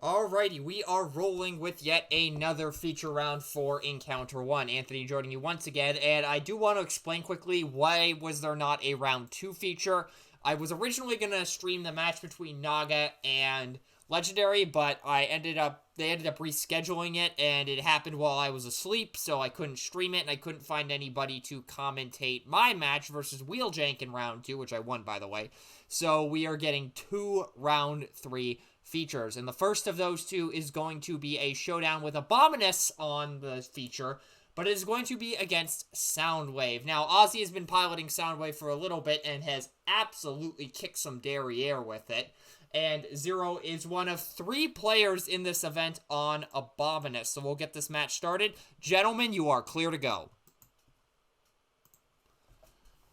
Alrighty, we are rolling with yet another feature round for Encounter 1. Anthony joining you once again, and I do want to explain quickly why was there not a round 2 feature. I was originally going to stream the match between Naga and Legendary, but they ended up rescheduling it, and it happened while I was asleep, so I couldn't stream it, and I couldn't find anybody to commentate my match versus Wheeljank in round 2, which I won, by the way. So we are getting 2 round 3 features, and the first of those two is going to be a showdown with Abominus on the feature, but it is going to be against Soundwave. Now, Ozzy has been piloting Soundwave for a little bit and has absolutely kicked some derriere with it, and Zero is one of 3 players in this event on Abominus, so we'll get this match started. Gentlemen, you are clear to go.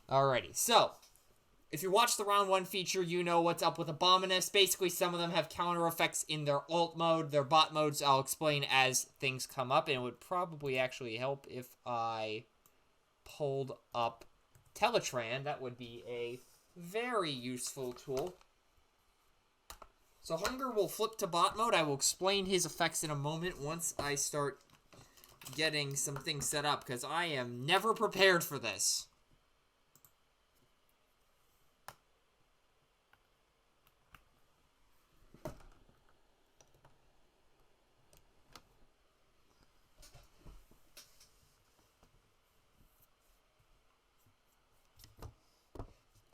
Alrighty, so if you watch the round 1 feature, you know what's up with Abominus. Basically, some of them have counter effects in their alt mode. Their bot modes I'll explain as things come up, and it would probably actually help if I pulled up Teletran. That would be a very useful tool. So Hunger will flip to bot mode. I will explain his effects in a moment once I start getting some things set up, because I am never prepared for this.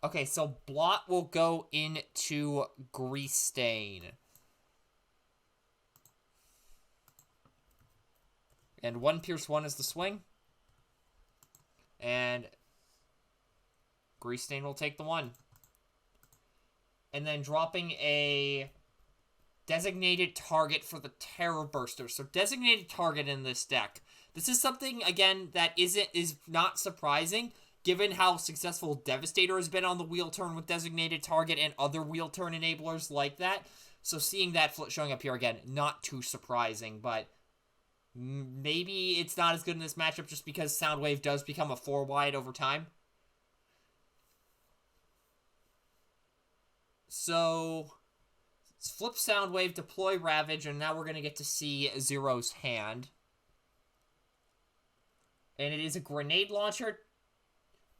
Okay, so Blot will go into Grease Stain. And 1 Pierce 1 is the swing. And Grease Stain will take the 1. And then dropping a designated target for the Terror Burster. So designated target in this deck. This is something, again, that is not surprising, given how successful Devastator has been on the wheel turn with designated target and other wheel turn enablers like that. So seeing that showing up here again, not too surprising, but maybe it's not as good in this matchup just because Soundwave does become a 4-wide over time. So let's flip Soundwave, deploy Ravage, and now we're going to get to see Zero's hand. And it is a grenade launcher,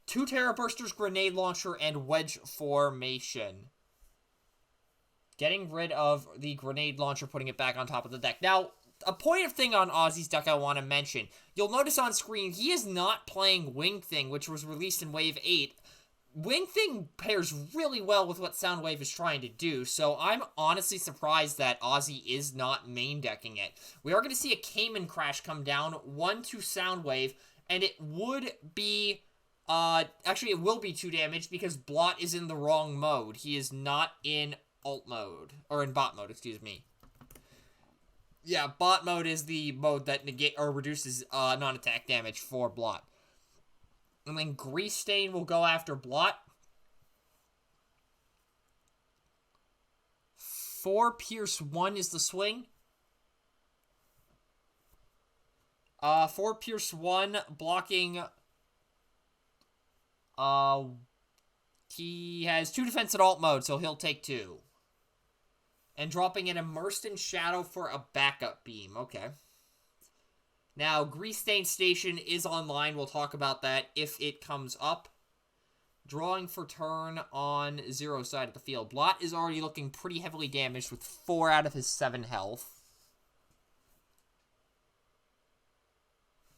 2 Terror Bursters, Grenade Launcher, and Wedge Formation. Getting rid of the Grenade Launcher, putting it back on top of the deck. Now, a point of thing on Ozzy's deck I want to mention. You'll notice on screen, he is not playing Wing Thing, which was released in Wave 8. Wing Thing pairs really well with what Soundwave is trying to do, so I'm honestly surprised that Ozzy is not main decking it. We are going to see a Cayman Crash come down, 1 to Soundwave, and it would be... actually, it will be 2 damage because Blot is in the wrong mode. He is not in alt mode. Or in bot mode, excuse me. Yeah, bot mode is the mode that reduces non-attack damage for Blot. And then Grease Stain will go after Blot. 4 Pierce 1 is the swing. 4 Pierce 1 blocking... he has 2 defense in alt mode, so he'll take 2. And dropping an Immersed in Shadow for a backup beam. Okay. Now, Grease Stain Station is online. We'll talk about that if it comes up. Drawing for turn on Zero's side of the field. Blot is already looking pretty heavily damaged with 4 out of his 7 health.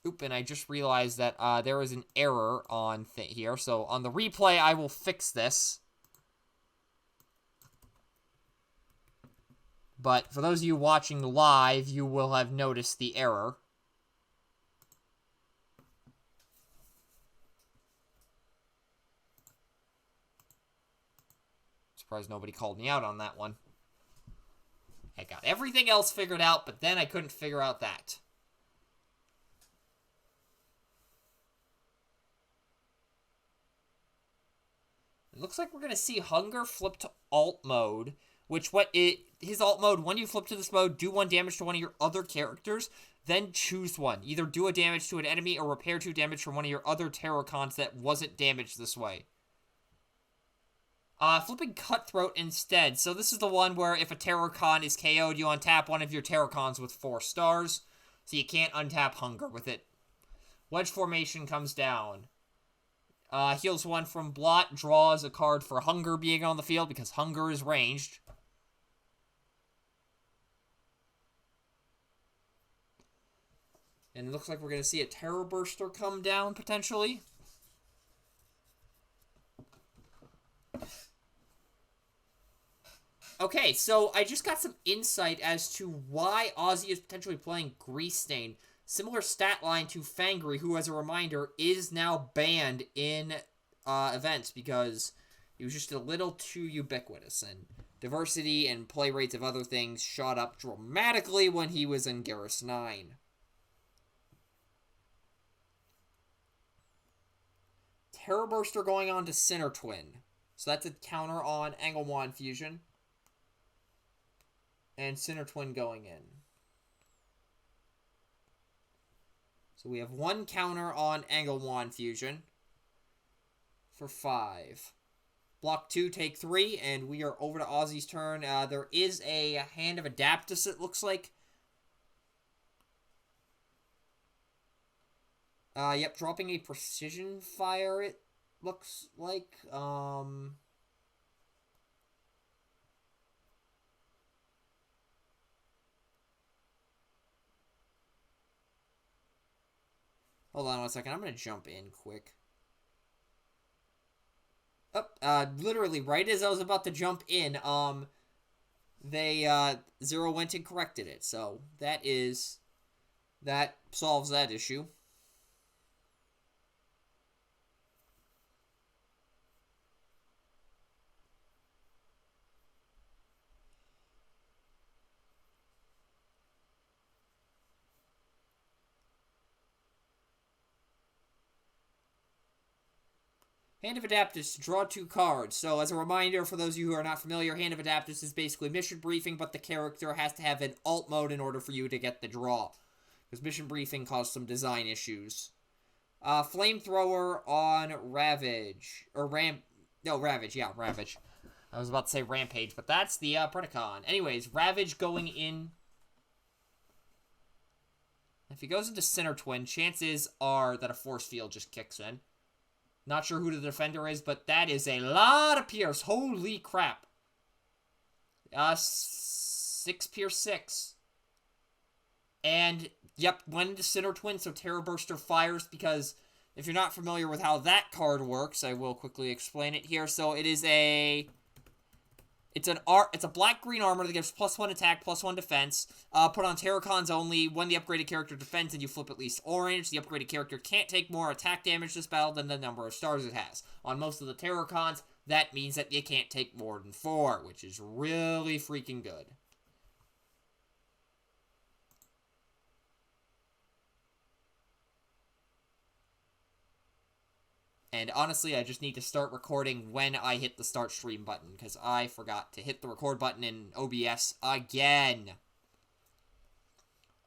Oop, and I just realized that there is an error on here. So on the replay, I will fix this. But for those of you watching live, you will have noticed the error. Surprised nobody called me out on that one. I got everything else figured out, but then I couldn't figure out that. It looks like we're going to see Hunger flip to alt mode, which his alt mode, when you flip to this mode, do 1 damage to one of your other characters, then choose one. Either do a damage to an enemy or repair 2 damage from one of your other Terrorcons that wasn't damaged this way. Flipping Cutthroat instead. So this is the one where if a Terrorcon is KO'd, you untap one of your Terrorcons with 4 stars. So you can't untap Hunger with it. Wedge Formation comes down. Heals 1 from Blot, draws a card for Hunger being on the field because Hunger is ranged. And it looks like we're going to see a Terror Burster come down, potentially. Okay, so I just got some insight as to why Ozzy is potentially playing Grease Stain. Similar stat line to Fangry, who, as a reminder, is now banned in events because he was just a little too ubiquitous. And diversity and play rates of other things shot up dramatically when he was in Garrus 9. Terror Burster going on to Sinner Twin. So that's a counter on Angle Wand Fusion. And Sinner Twin going in. So we have 1 counter on Angle Wand Fusion for 5. Block 2, take 3, and we are over to Ozzy's turn. There is a Hand of Adaptus, it looks like. Yep, dropping a Precision Fire, it looks like. Hold on 1 second. I'm going to jump in quick. Oh, literally, right as I was about to jump in, Zero went and corrected it. So, that solves that issue. Hand of Adaptus, draw 2 cards. So, as a reminder, for those of you who are not familiar, Hand of Adaptus is basically mission briefing, but the character has to have an alt mode in order for you to get the draw. Because mission briefing caused some design issues. Flamethrower on Ravage. Ravage, yeah, Ravage. I was about to say Rampage, but that's the Predacon. Anyways, Ravage going in. If he goes into Sinner Twin, chances are that a Force Field just kicks in. Not sure who the defender is, but that is a lot of Pierce. Holy crap. 6 Pierce 6. And, yep, went into Sinner Twin, so Terror Burster fires, because if you're not familiar with how that card works, I will quickly explain it here. So it is It's a black-green armor that gives +1 attack, +1 defense. Put on Terracons only when the upgraded character defends and you flip at least orange. The upgraded character can't take more attack damage this battle than the number of stars it has. On most of the Terracons, that means that you can't take more than 4, which is really freaking good. And honestly, I just need to start recording when I hit the start stream button, because I forgot to hit the record button in OBS again.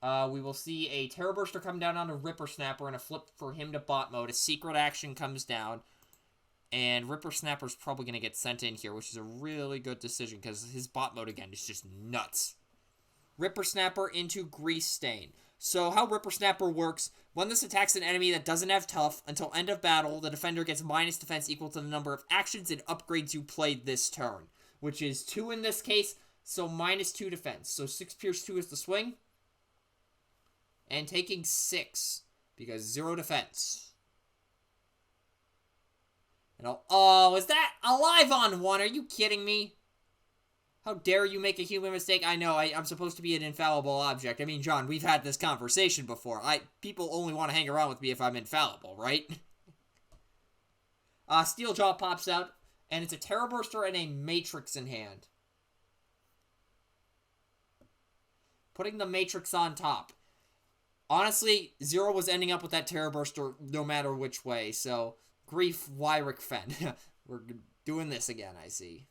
We will see a Terror Burster come down on a Ripper Snapper and a flip for him to bot mode. A secret action comes down, and Ripper Snapper's probably going to get sent in here, which is a really good decision, because his bot mode, again, is just nuts. Ripper Snapper into Grease Stain. So how Ripper Snapper works, when this attacks an enemy that doesn't have tough, until end of battle, the defender gets minus defense equal to the number of actions and upgrades you played this turn, which is 2 in this case, so -2 defense. So 6 Pierce 2 is the swing, and taking 6, because 0 defense. And oh, is that alive on 1? Are you kidding me? How dare you make a human mistake? I know, I'm supposed to be an infallible object. I mean, John, we've had this conversation before. People only want to hang around with me if I'm infallible, right? Steeljaw pops out, and it's a Terror Burster and a Matrix in hand. Putting the Matrix on top. Honestly, Zero was ending up with that Terror Burster no matter which way, so Grief, Wyrick, Fen. We're doing this again, I see.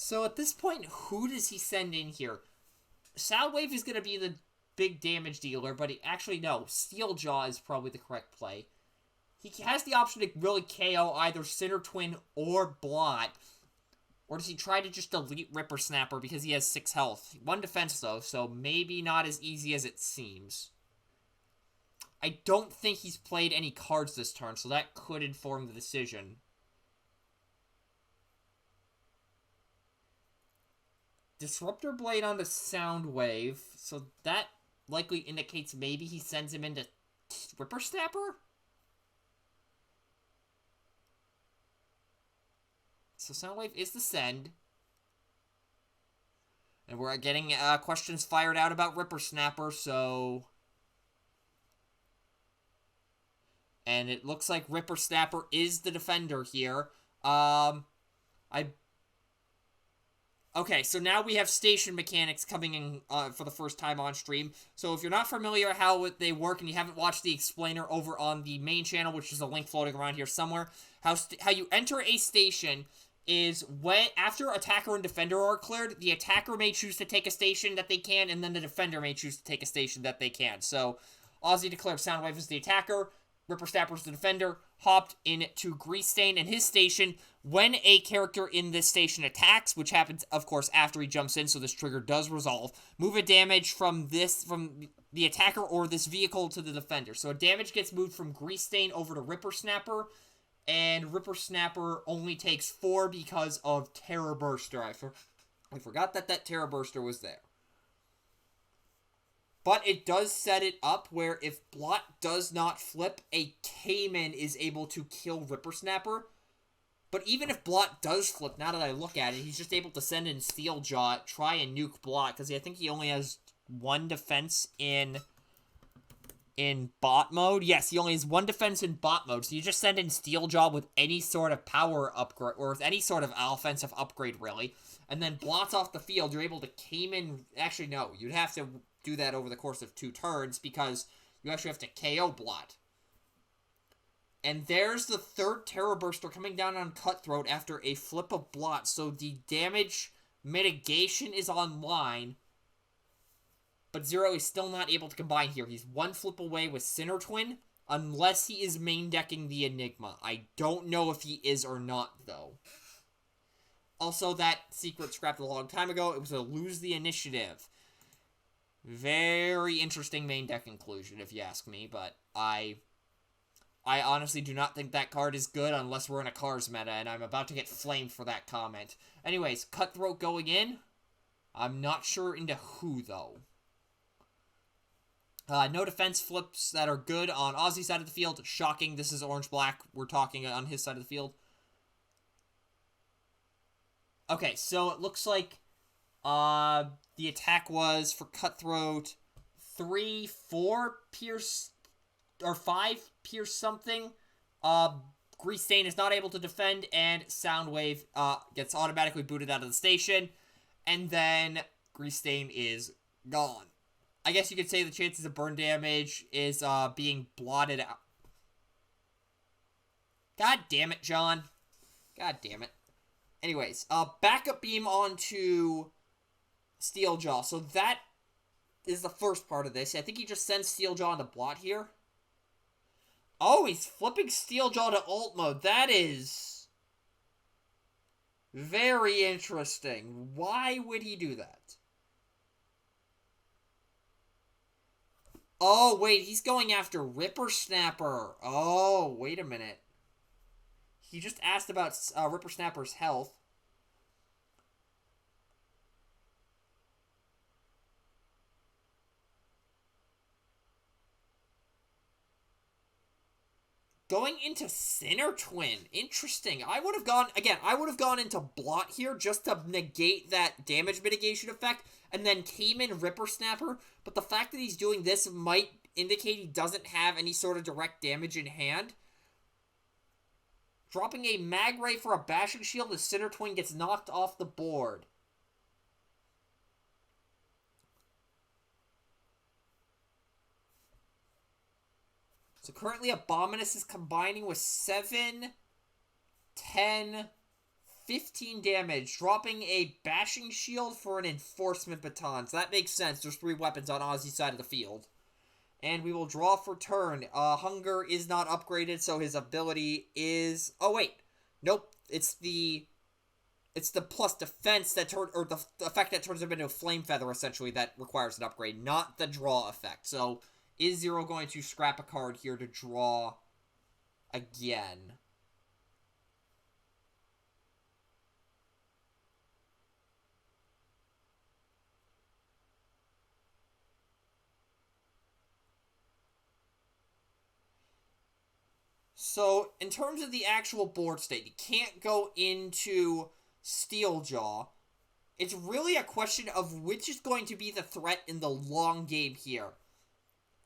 So at this point, who does he send in here? Soundwave is going to be the big damage dealer, but actually, no. Steeljaw is probably the correct play. He has the option to really KO either Sinner Twin or Blot. Or does he try to just delete Ripper Snapper because he has 6 health? 1 defense, though, so maybe not as easy as it seems. I don't think he's played any cards this turn, so that could inform the decision. Disruptor Blade on the Soundwave, so that likely indicates maybe he sends him into Ripper Snapper? So Soundwave is the send. And we're getting questions fired out about Ripper Snapper, so... And it looks like Ripper Snapper is the defender here. Okay, so now we have station mechanics coming in for the first time on stream. So if you're not familiar how they work and you haven't watched the explainer over on the main channel, which is a link floating around here somewhere, how you enter a station is when after attacker and defender are cleared, the attacker may choose to take a station that they can, and then the defender may choose to take a station that they can. So Ozzy declared Soundwave as the attacker, Ripper Snapper's the defender, hopped into Grease Stain and his station. When a character in this station attacks, which happens, of course, after he jumps in, so this trigger does resolve, move a damage from the attacker or this vehicle to the defender. So a damage gets moved from Grease Stain over to Ripper Snapper, and Ripper Snapper only takes 4 because of Terror Burster. I forgot that Terror Burster was there. But it does set it up where if Blot does not flip, a Cayman is able to kill Ripper Snapper. But even if Blot does flip, now that I look at it, he's just able to send in Steeljaw, try and nuke Blot, because I think he only has 1 defense in bot mode. Yes, he only has 1 defense in bot mode, so you just send in Steeljaw with any sort of power upgrade, or with any sort of offensive upgrade, really. And then Blot's off the field, you're able to Cayman... Actually, no, you'd have to do that over the course of 2 turns, because you actually have to KO Blot. And there's the 3rd Terror Burster coming down on Cutthroat after a flip of Blot, so the damage mitigation is online, but Zero is still not able to combine here. He's 1 flip away with Sinner Twin, unless he is main decking the Enigma. I don't know if he is or not, though. Also, that secret scrapped a long time ago. It was to lose the initiative. Very interesting main deck inclusion, if you ask me, but I honestly do not think that card is good unless we're in a Cars meta, and I'm about to get flamed for that comment. Anyways, Cutthroat going in. I'm not sure into who, though. No defense flips that are good on Ozzy's side of the field. Shocking, this is orange-black. We're talking on his side of the field. Okay, so it looks like the attack was for Cutthroat 3, 4 Pierce, or 5 Pierce something. Grease Stain is not able to defend, and Soundwave gets automatically booted out of the station, and then Grease Stain is gone. I guess you could say the chances of burn damage is being blotted out. God damn it, John. God damn it. Anyways, backup beam onto Steeljaw. So that is the first part of this. I think he just sends Steeljaw into blot here. Oh, he's flipping Steeljaw to alt mode. That is very interesting. Why would he do that? Oh, wait, he's going after Ripper Snapper. Oh, wait a minute. He just asked about Ripper Snapper's health. Going into Sinner Twin. Interesting. I would have gone into Blot here just to negate that damage mitigation effect, and then came in Ripper Snapper, but the fact that he's doing this might indicate he doesn't have any sort of direct damage in hand. Dropping a Mag Ray for a Bashing Shield, the Sinner Twin gets knocked off the board. So currently Abominus is combining with 7, 10, 15 damage, dropping a bashing shield for an enforcement baton. So that makes sense. There's 3 weapons on Ozzy's side of the field. And we will draw for turn. Hunger is not upgraded, so his ability is... Oh, wait. Nope. It's the plus defense that or the effect that turns him into a flame feather, essentially, that requires an upgrade, not the draw effect. So, is Zero going to scrap a card here to draw again? So, in terms of the actual board state, you can't go into Steeljaw. It's really a question of which is going to be the threat in the long game here.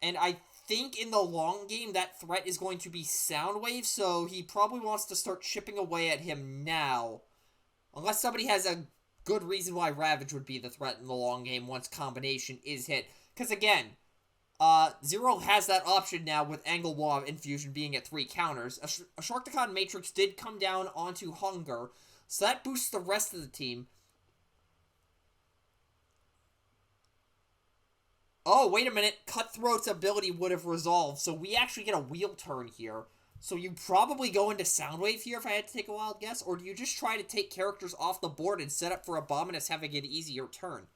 And I think in the long game, that threat is going to be Soundwave, so he probably wants to start chipping away at him now. Unless somebody has a good reason why Ravage would be the threat in the long game once combination is hit. Because again, Zero has that option now with Angle Wall Infusion being at 3 counters. A Sharktacon Matrix did come down onto Hunger, so that boosts the rest of the team. Oh, wait a minute. Cutthroat's ability would have resolved, so we actually get a wheel turn here. So you probably go into Soundwave here if I had to take a wild guess, or do you just try to take characters off the board and set up for Abominus having an easier turn?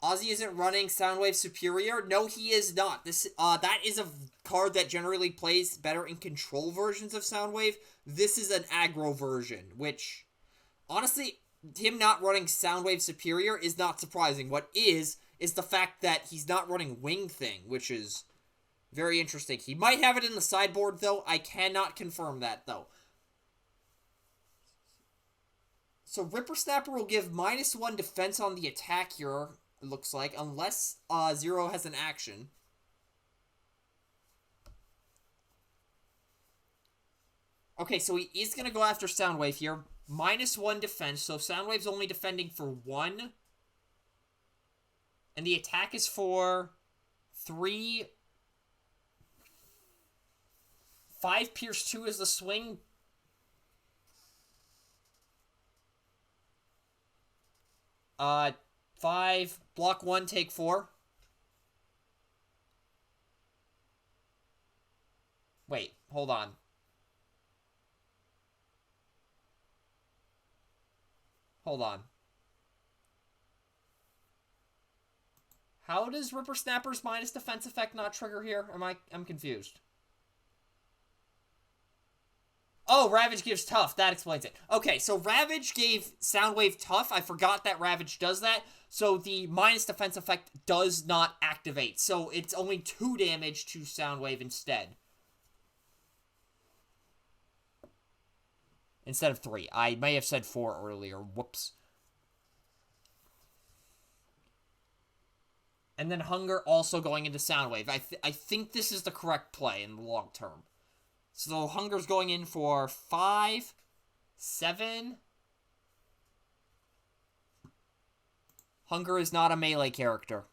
Ozzy isn't running Soundwave Superior? No, he is not. That is a card that generally plays better in control versions of Soundwave. This is an aggro version, which, honestly, him not running Soundwave Superior is not surprising. What is the fact that he's not running Wing Thing, which is very interesting. He might have it in the sideboard, though. I cannot confirm that, though. So Ripper Snapper will give -1 defense on the attack here, it looks like, unless Zero has an action. Okay, so he is going to go after Soundwave here. -1 defense, so Soundwave's only defending for 1. And the attack is for 3. 5 pierce 2 is the swing. Uh, 5, block 1, take 4. Wait, hold on. Hold on. How does Ripper Snapper's minus defense effect not trigger here? I'm confused. Oh, Ravage gives tough. That explains it. Okay, so Ravage gave Soundwave tough. I forgot that Ravage does that. So the minus defense effect does not activate. So it's only 2 damage to Soundwave instead. Instead of 3. I may have said 4 earlier. Whoops. And then Hunger also going into Soundwave. I think this is the correct play in the long term. So Hunger's going in for 5, 7. Hunger is not a melee character.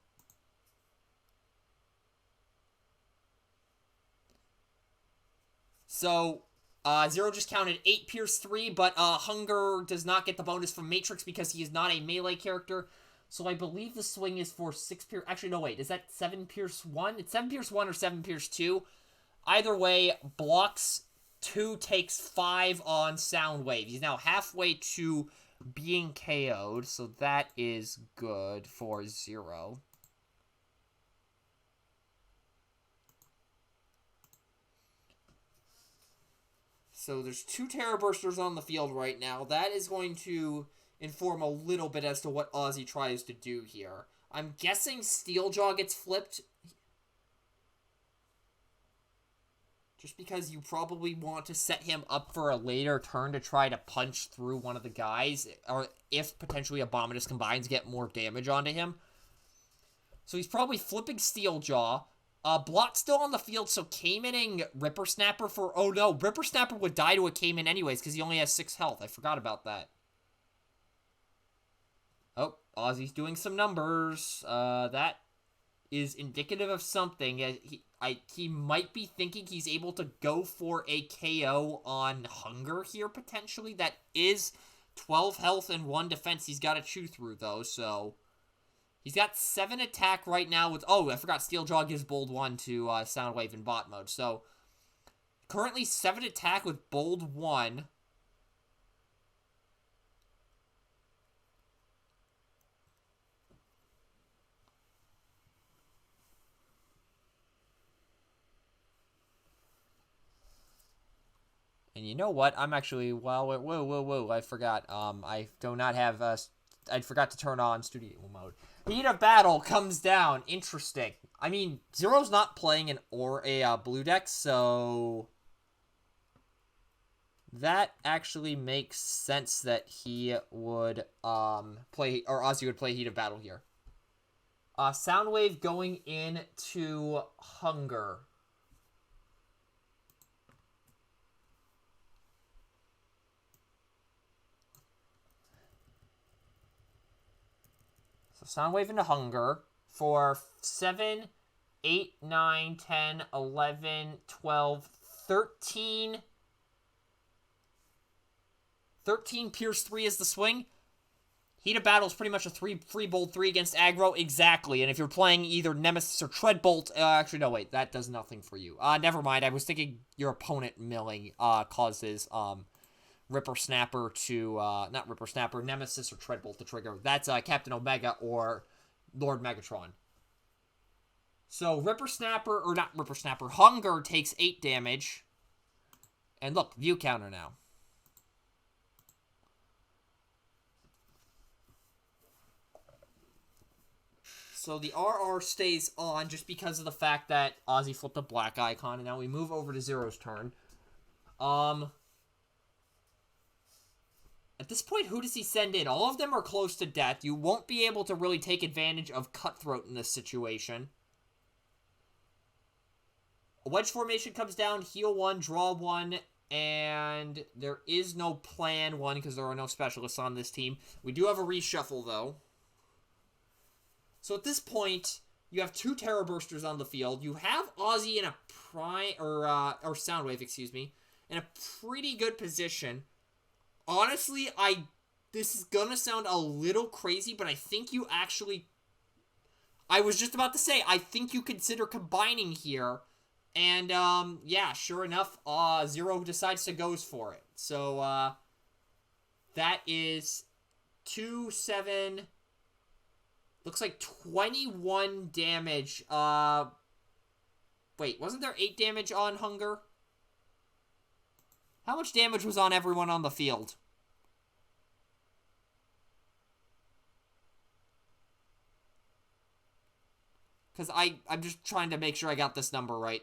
So, Zero just counted 8 pierce 3, but Hunger does not get the bonus from Matrix because he is not a melee character. So I believe the swing is for 6 pierce... Actually, no, wait. Is that 7 pierce 1? It's 7 pierce 1 or 7 pierce 2. Either way, blocks 2, takes 5 on Soundwave. He's now halfway to being KO'd, so that is good for Zero. So there's 2 Terror Bursters on the field right now. That is going to inform a little bit as to what Ozzy tries to do here. I'm guessing Steeljaw gets flipped, just because you probably want to set him up for a later turn to try to punch through one of the guys, or if potentially Abominus combines, get more damage onto him. So he's probably flipping Steeljaw. Blot still on the field, so Caymaning Ripper Snapper for... Oh no, Ripper Snapper would die to a Cayman anyways, because he only has 6 health. I forgot about that. Oh, Ozzy's doing some numbers. That is indicative of something. He might be thinking he's able to go for a KO on Hunger here, potentially. That is 12 health and 1 defense he's got to chew through, though, so... He's got 7 attack right now with... Oh, I forgot Steeljaw gives Bold 1 to Soundwave in bot mode, so... Currently 7 attack with Bold 1... And you know what? I'm actually... Whoa. I forgot. I do not have... I forgot to turn on studio mode. Heat of Battle comes down. Interesting. I mean, Zero's not playing a blue deck, so... That actually makes sense that he would play... Or Ozzy would play Heat of Battle here. Soundwave going into Hunger. Soundwave into Hunger for 7, 8, 9, 10, 11, 12, 13. 13 Pierce 3 is the swing. Heat of Battle is pretty much a free bolt 3 against aggro. Exactly. And if you're playing either Nemesis or Treadbolt, actually, no, wait, that does nothing for you. Never mind. I was thinking your opponent milling causes Ripper Snapper to, not Ripper Snapper, Nemesis or Treadbolt to trigger. That's Captain Omega or Lord Megatron. So Ripper Snapper, or not Ripper Snapper, Hunger takes 8 damage. And look, view counter now. So the RR stays on just because of the fact that Ozzy flipped a black icon, and now we move over to Zero's turn. At this point, who does he send in? All of them are close to death. You won't be able to really take advantage of Cutthroat in this situation. A wedge formation comes down, heal 1, draw 1, and there is no plan 1 because there are no specialists on this team. We do have a reshuffle, though. So at this point, you have 2 Terror Bursters on the field. You have Ozzy in a or Soundwave, excuse me, in a pretty good position. Honestly, this is gonna sound a little crazy, but I think you actually... I was just about to say, I think you consider combining here. And, yeah, sure enough, Zero decides to goes for it. So, that is 2, 7... Looks like 21 damage. Wait, wasn't there 8 damage on Hunger? How much damage was on everyone on the field? Because I'm just trying to make sure I got this number right.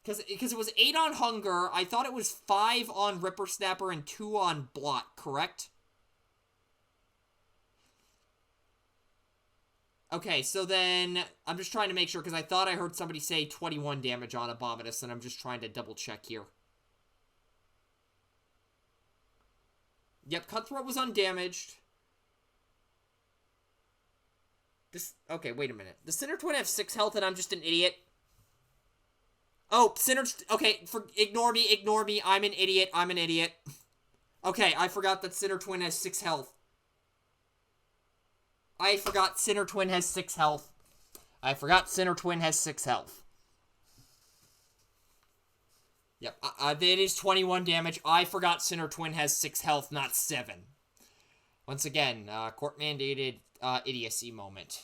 Because it was 8 on Hunger. I thought it was 5 on Ripper Snapper and 2 on Blot, correct? Okay, so then I'm just trying to make sure because I thought I heard somebody say 21 damage on Abominus, and I'm just trying to double check here. Yep, Cutthroat was undamaged. Okay, wait a minute. The Sinner Twin have 6 health and I'm just an idiot? Oh, okay, ignore me, I'm an idiot. Okay, I forgot that Sinner Twin has 6 health. I forgot Sinner Twin has 6 health. Yep, that is 21 damage. I forgot Sinner Twin has 6 health, not 7. Once again, court-mandated idiocy moment.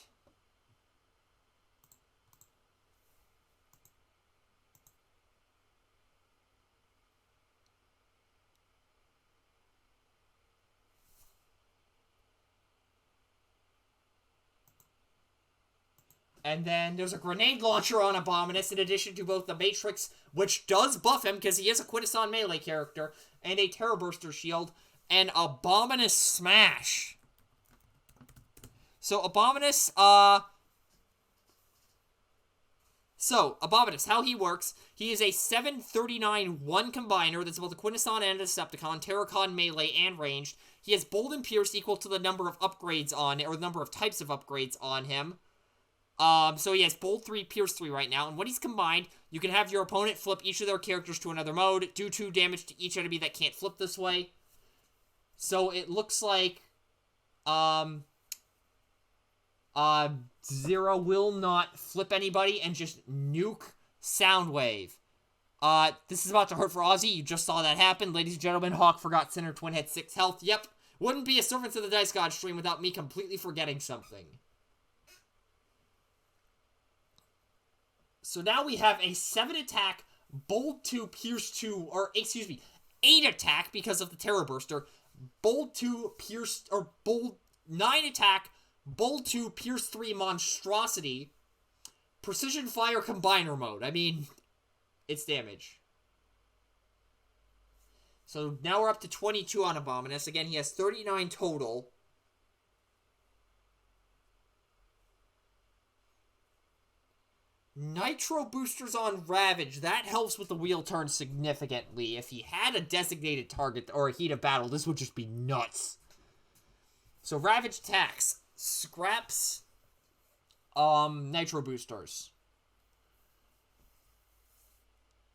And then there's a grenade launcher on Abominus, in addition to both the Matrix, which does buff him because he is a Quintesson melee character, and a Terror Burster shield, and Abominus Smash. So Abominus, So, Abominus, how he works, he is a 739 1 combiner that's both a Quintesson and a Decepticon, Terracon, melee, and ranged. He has Bold and Pierce equal to the number of upgrades on it, or the number of types of upgrades on him. So he has Bold 3, Pierce 3 right now, and when he's combined, you can have your opponent flip each of their characters to another mode, do 2 damage to each enemy that can't flip this way. So it looks like, Zero will not flip anybody and just nuke Soundwave. This is about to hurt for Ozzy. You just saw that happen. Ladies and gentlemen, Hawk forgot Center Twin had 6 health. Yep. Wouldn't be a Servants of the Dice God stream without me completely forgetting something. So now we have a 7 attack, Bold 2, Pierce 2, or excuse me, 8 attack because of the Terror Burster, Bold 2, Pierce, or Bold 9 attack, Bold 2, Pierce 3 Monstrosity, Precision Fire Combiner mode. I mean, it's damage. So now we're up to 22 on Abominus. Again, he has 39 total. Nitro boosters on Ravage. That helps with the wheel turn significantly. If he had a designated target or a heat of battle, this would just be nuts. So Ravage attacks. Scraps Nitro boosters.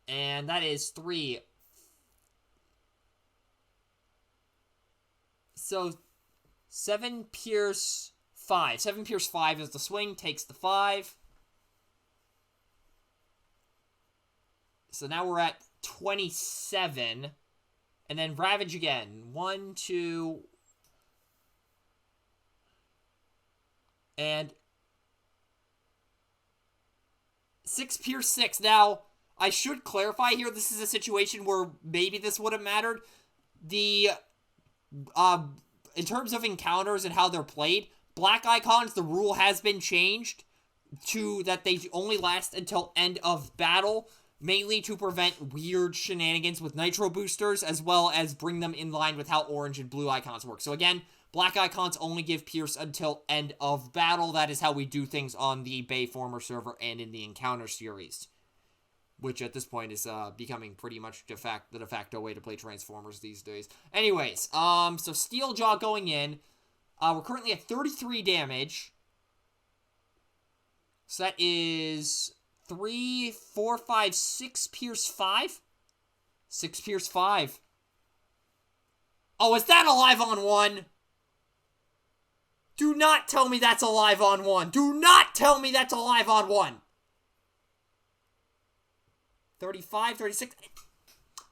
And that is 3. So 7 Pierce 5. 7 Pierce 5 is the swing, takes the 5. So now we're at 27. And then Ravage again. 1, 2. And 6 Pierce 6. Now, I should clarify here, this is a situation where maybe this would have mattered. The, in terms of encounters and how they're played, black icons, the rule has been changed to that they only last until end of battle, mainly to prevent weird shenanigans with nitro boosters, as well as bring them in line with how orange and blue icons work. So again, black icons only give Pierce until end of battle. That is how we do things on the Bayformer server and in the Encounter series, which at this point is becoming pretty much the de facto way to play Transformers these days. Anyways, so Steeljaw going in. We're currently at 33 damage. So that is 3, 4, 5, 6 Pierce 5? 6 Pierce 5. Oh, is that alive on 1? Do not tell me that's alive on 1. Do not tell me that's alive on 1. 35, 36.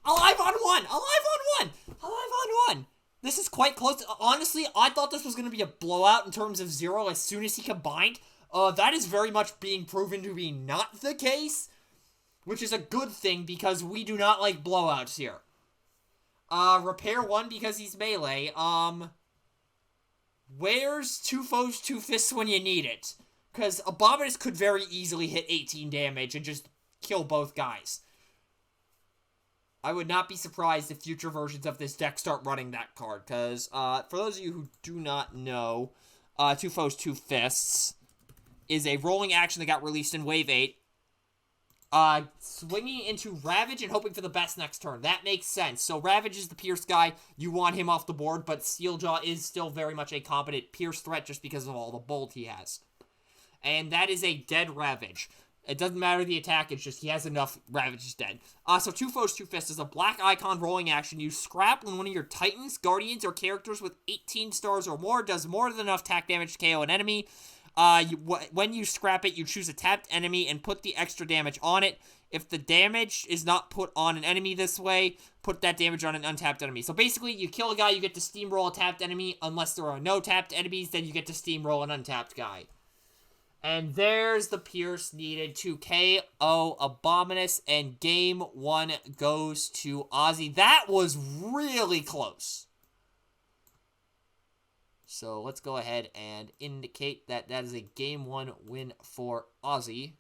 Alive on 1. Alive on 1. Alive on 1. This is quite close. Honestly, I thought this was going to be a blowout in terms of Zero as soon as he combined. That is very much being proven to be not the case, which is a good thing because we do not like blowouts here. Repair 1 because he's melee. Where's 2 foes, 2 fists when you need it? Because Abominus could very easily hit 18 damage and just kill both guys. I would not be surprised if future versions of this deck start running that card, because, for those of you who do not know, 2 foes, 2 fists is a rolling action that got released in Wave 8. Swinging into Ravage and hoping for the best next turn. That makes sense. So Ravage is the Pierce guy. You want him off the board, but Steeljaw is still very much a competent Pierce threat just because of all the bolt he has. And that is a dead Ravage. It doesn't matter the attack, it's just he has enough, Ravage is dead. So 2 foes, 2 fists is a black icon rolling action. You scrap when one of your Titans, Guardians, or characters with 18 stars or more does more than enough attack damage to KO an enemy. When you scrap it, you choose a tapped enemy and put the extra damage on it. If the damage is not put on an enemy this way, put that damage on an untapped enemy. So basically, you kill a guy, you get to steamroll a tapped enemy. Unless there are no tapped enemies, then you get to steamroll an untapped guy. And there's the Pierce needed to KO Abominus, and game 1 goes to Ozzy. That was really close. So let's go ahead and indicate that that is a game 1 win for Ozzy.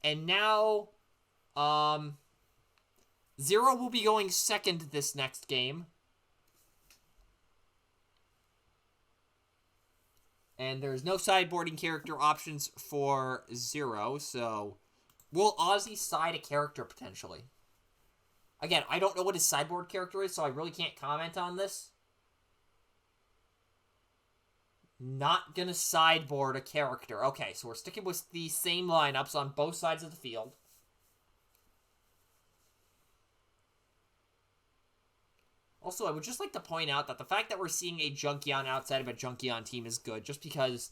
And now, Zero will be going second this next game. And there's no sideboarding character options for 0, so... Will Ozzy side a character, potentially? Again, I don't know what his sideboard character is, so I really can't comment on this. Not gonna sideboard a character. Okay, so we're sticking with the same lineups on both sides of the field. Also, I would just like to point out that the fact that we're seeing a Junkion outside of a Junkion team is good, just because,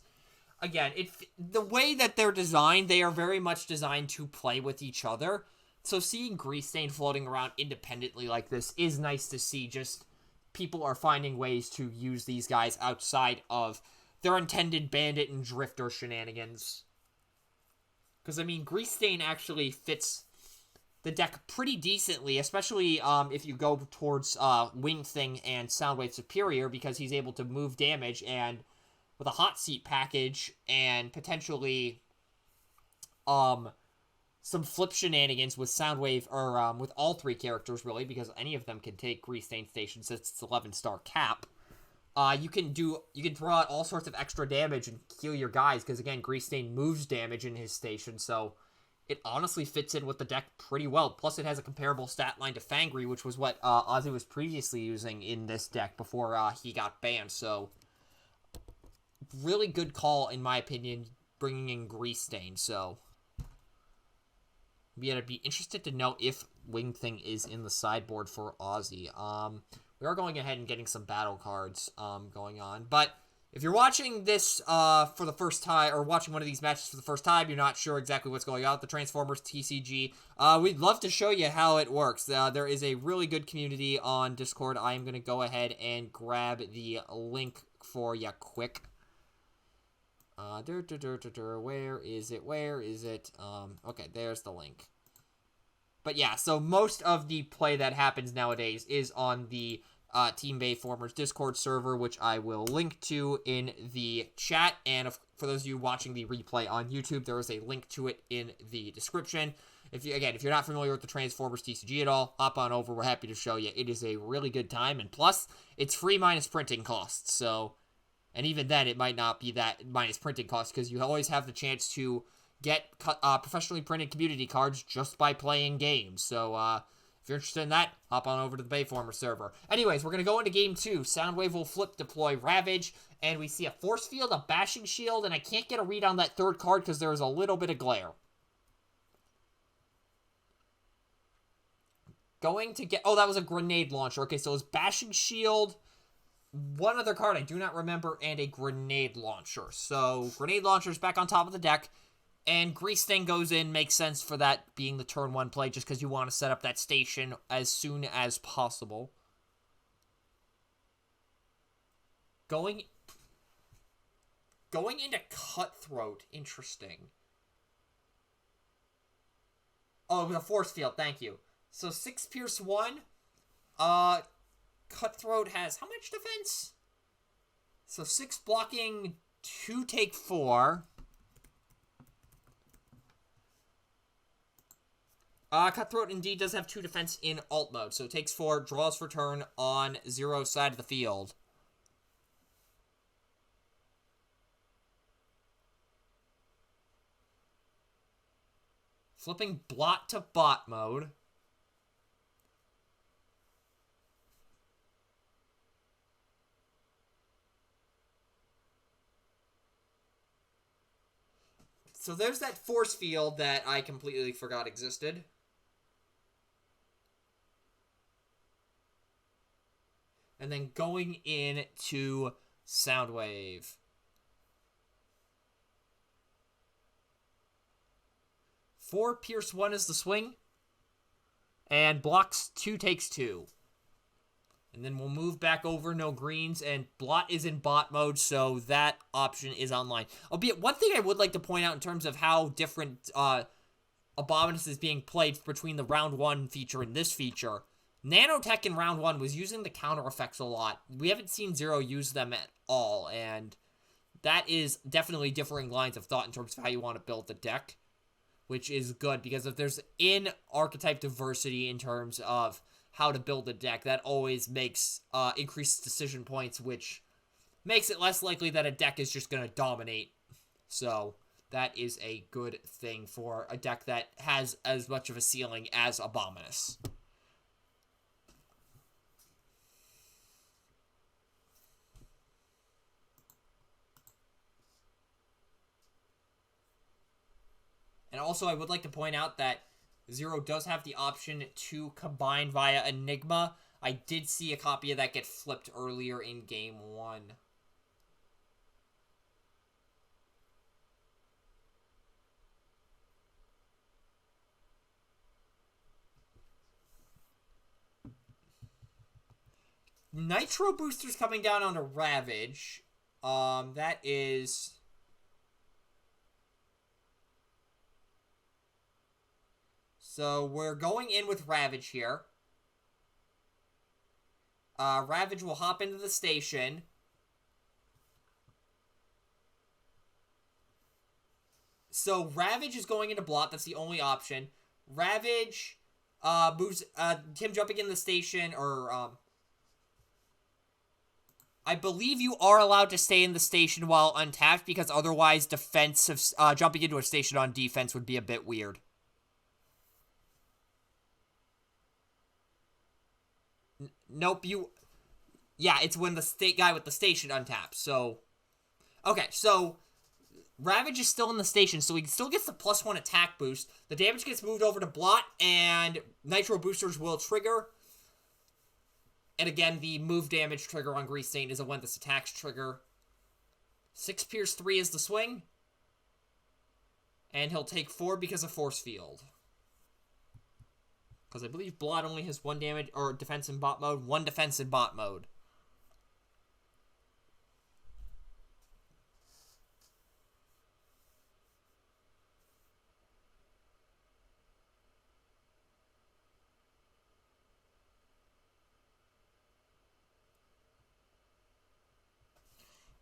again, the way that they're designed, they are very much designed to play with each other. So seeing Greasestain floating around independently like this is nice to see. Just people are finding ways to use these guys outside of their intended bandit and drifter shenanigans. Because, I mean, Greasestain actually fits the deck pretty decently, especially if you go towards Wing Thing and Soundwave Superior, because he's able to move damage, and with a Hot Seat package and potentially some flip shenanigans with Soundwave, or with all 3 characters, really, because any of them can take Greasestain Station since it's 11-star cap. You can throw out all sorts of extra damage and heal your guys, because, again, Greasestain moves damage in his station, so it honestly fits in with the deck pretty well. Plus, it has a comparable stat line to Fangry, which was what Ozzy was previously using in this deck before he got banned. So, really good call, in my opinion, bringing in Greasestain. So, yeah, I'd be interested to know if Wing Thing is in the sideboard for Ozzy. We are going ahead and getting some battle cards going on, but if you're watching this for the first time, or watching one of these matches for the first time, you're not sure exactly what's going on with the Transformers TCG, we'd love to show you how it works. There is a really good community on Discord. I am going to go ahead and grab the link for you quick. Where is it? Where is it? Okay, there's the link. But yeah, so most of the play that happens nowadays is on the Team Bayformers Discord server, which I will link to in the chat. And for those of you watching the replay on YouTube, there is a link to it in the description. If you're not familiar with the Transformers TCG at all, hop on over. We're happy to show you. It is a really good time, and plus, it's free minus printing costs. So, and even then, it might not be that minus printing costs, because you always have the chance to get professionally printed community cards just by playing games. So, if you're interested in that, hop on over to the Bayformer server. Anyways, we're going to go into Game 2. Soundwave will flip, deploy Ravage, and we see a Force Field, a Bashing Shield, and I can't get a read on that third card because there is a little bit of glare. Going to get... Oh, that was a Grenade Launcher. Okay, so it was Bashing Shield, one other card I do not remember, and a Grenade Launcher. So, Grenade Launcher's back on top of the deck. And Greasestain goes in, makes sense for that being the turn 1 play, just because you want to set up that station as soon as possible. Going into Cutthroat, interesting. Oh, the Force Field, thank you. So 6 Pierce 1. Cutthroat has how much defense? So 6 blocking, 2 take 4. Cutthroat indeed does have 2 defense in alt mode, so it takes 4, draws for turn on 0 side of the field. Flipping Blot to bot mode. So there's that Force Field that I completely forgot existed. And then going into Soundwave. Four Pierce 1 is the swing. And blocks 2 takes 2. And then we'll move back over, no greens, and Blot is in bot mode, so that option is online. Albeit, one thing I would like to point out in terms of how different Abominus is being played between the round 1 feature and this feature. Nanotech in round 1 was using the counter effects a lot. We haven't seen Zero use them at all, and that is definitely differing lines of thought in terms of how you want to build the deck, which is good, because if there's in-archetype diversity in terms of how to build a deck, that always makes increased decision points, which makes it less likely that a deck is just going to dominate. So that is a good thing for a deck that has as much of a ceiling as Abominus. And also, I would like to point out that Zero does have the option to combine via Enigma. I did see a copy of that get flipped earlier in Game 1. Nitro Boosters coming down onto Ravage. That is... So, we're going in with Ravage here. Ravage will hop into the station. So, Ravage is going into Blot. That's the only option. Ravage moves... Tim jumping in the station, or... I believe you are allowed to stay in the station while untapped, because otherwise defensive... jumping into a station on defense would be a bit weird. Nope, you... Yeah, it's when the state guy with the station untaps, so... Okay, so... Ravage is still in the station, so he still gets the +1 attack boost. The damage gets moved over to Blot, and Nitro Boosters will trigger. And again, the move damage trigger on Grease Stain is a when this attacks trigger. 6 Pierce 3 is the swing. And he'll take 4 because of Force Field. Because I believe Blot only has 1 damage, or defense in bot mode. 1 defense in bot mode.